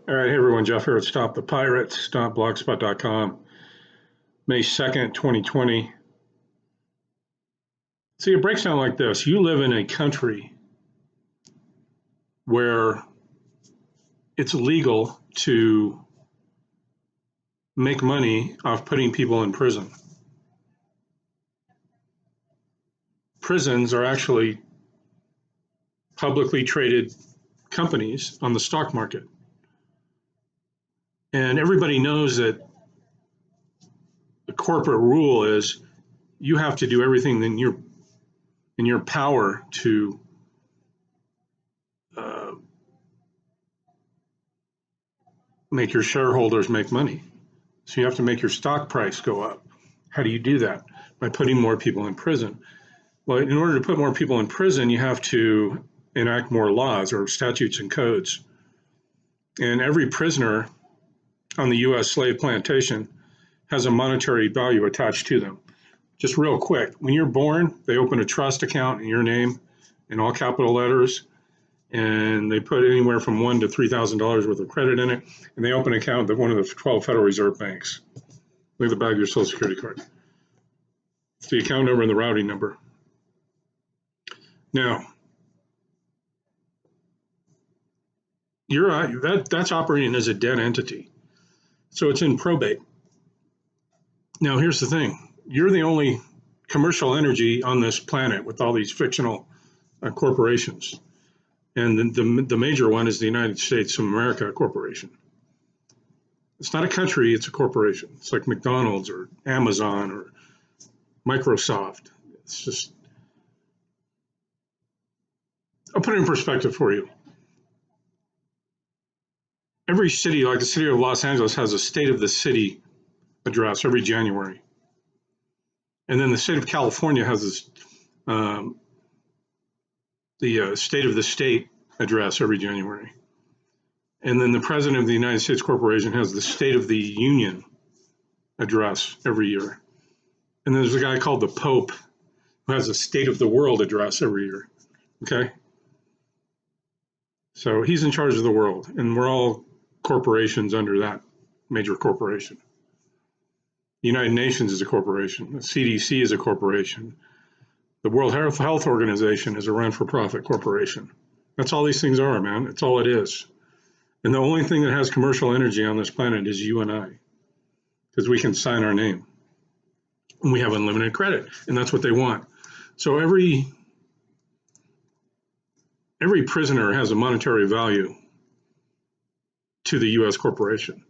All right, hey everyone, Jeff here at Stop the Pirates, stopblogspot.com, May 2nd, 2020. See, it breaks down like this. You live in a country where it's legal to make money off putting people in prison. Prisons are actually publicly traded companies on the stock market. And everybody knows that the corporate rule is you have to do everything in your power to make your shareholders make money. So you have to make your stock price go up. How do you do that? By putting more people in prison. Well, in order to put more people in prison, you have to enact more laws or statutes and codes. And every prisoner on the U.S. slave plantation has a monetary value attached to them. Just real quick, when you're born, they open a trust account in your name in all capital letters, and they put anywhere from $1,000 to $3,000 worth of credit in it, and they open an account at one of the 12 Federal Reserve banks. Look at the back of your Social Security card. It's the account number and the routing number. Now, that's operating as a dead entity. So it's in probate. Now, here's the thing. You're the only commercial entity on this planet with all these fictional corporations. And the major one is the United States of America Corporation. It's not a country, it's a corporation. It's like McDonald's or Amazon or Microsoft. It's just, I'll put it in perspective for you. Every city, like the city of Los Angeles, has a state of the city address every January. And then the state of California has this, the state of the state address every January. And then the president of the United States Corporation has the State of the Union address every year. And then there's a guy called the Pope who has a State of the World address every year, okay? So he's in charge of the world, and we're all corporations under that major corporation. The United Nations is a corporation. The CDC is a corporation. The World Health Organization is a run-for-profit corporation. That's all these things are, man. That's all it is. And the only thing that has commercial energy on this planet is you and I, because we can sign our name. And we have unlimited credit, and that's what they want. So every prisoner has a monetary value to the U.S. corporation.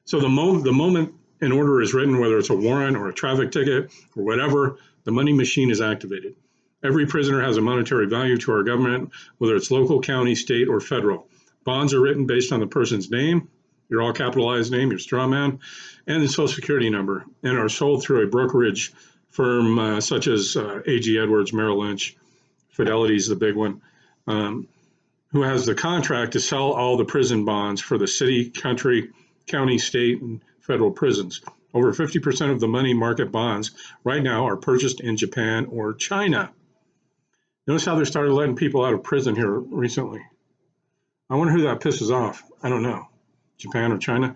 So the moment an order is written, whether it's a warrant or a traffic ticket or whatever, the money machine is activated. Every prisoner has a monetary value to our government, whether it's local, county, state, or federal. Bonds are written based on the person's name, your all capitalized name, your straw man, and the Social Security number, and are sold through a brokerage firm such as A.G. Edwards, Merrill Lynch, Fidelity is the big one, who has the contract to sell all the prison bonds for the city, country, county, state, and federal prisons. Over 50% of the money market bonds right now are purchased in Japan or China. Notice how they started letting people out of prison here recently. I wonder who that pisses off. I don't know. Japan or China?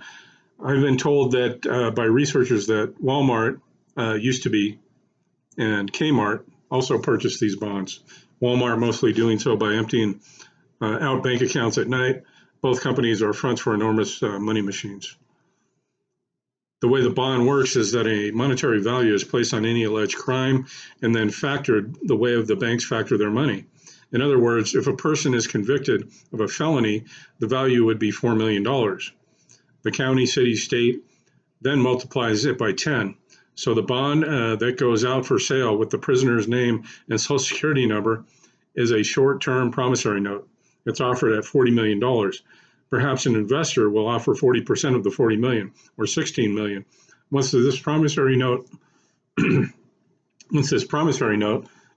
I've been told that by researchers that Walmart used to be and Kmart also purchased these bonds. Walmart mostly doing so by emptying out bank accounts at night. Both companies are fronts for enormous money machines. The way the bond works is that a monetary value is placed on any alleged crime and then factored the way of the banks factor their money. In other words, if a person is convicted of a felony, the value would be $4 million. The county, city, state then multiplies it by 10. So the bond that goes out for sale with the prisoner's name and Social Security number is a short-term promissory note. It's offered at $40 million. Perhaps an investor will offer 40% of the $40 million or $16 million. Once this promissory note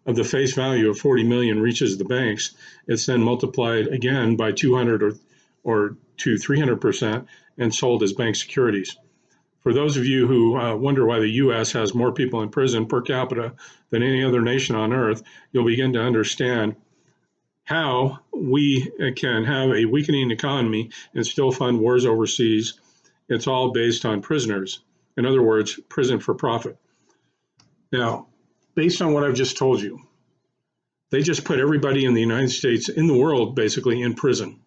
of the face value of $40 million reaches the banks, it's then multiplied again by 200 or to 300% and sold as bank securities. For those of you who wonder why the U.S. has more people in prison per capita than any other nation on earth, you'll begin to understand how we can have a weakening economy and still fund wars overseas. It's all based on prisoners. In other words, prison for profit. Now, based on what I've just told you, they just put everybody in the United States, in the world, basically in prison.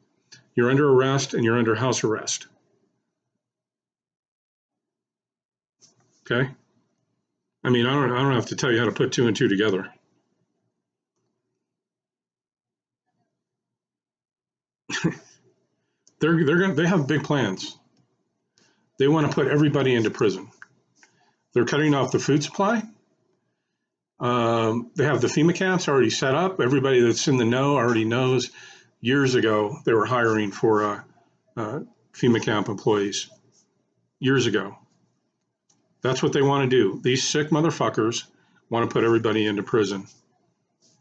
You're under arrest and you're under house arrest. Okay? I mean, I don't have to tell you how to put two and two together. They have big plans. They want to put everybody into prison. They're cutting off the food supply. They have the FEMA camps already set up. Everybody that's in the know already knows. Years ago, they were hiring for FEMA camp employees. Years ago. That's what they want to do. These sick motherfuckers want to put everybody into prison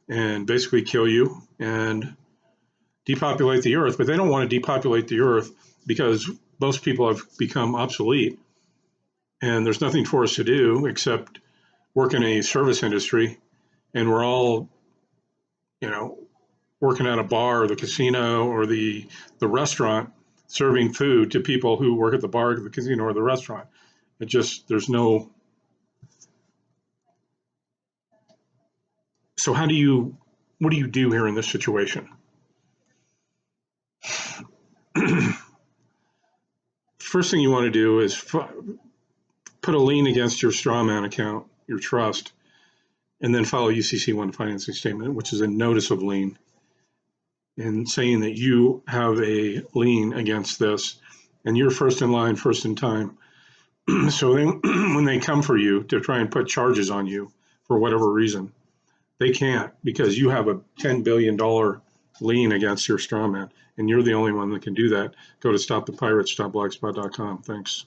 and basically kill you and depopulate the earth. But they don't want to depopulate the earth because most people have become obsolete. And there's nothing for us to do except work in a service industry. And we're all, working at a bar or the casino or the restaurant, serving food to people who work at the bar, the casino, or the restaurant. There's no. So what do you do here in this situation? First thing you want to do is put a lien against your strawman account, your trust, and then file a UCC-1 financing statement, which is a notice of lien, and saying that you have a lien against this, and you're first in line, first in time. So when they come for you to try and put charges on you for whatever reason, they can't, because you have a $10 billion lien against your strawman, and you're the only one that can do that. Go to stopthepirates.blogspot.com. Thanks.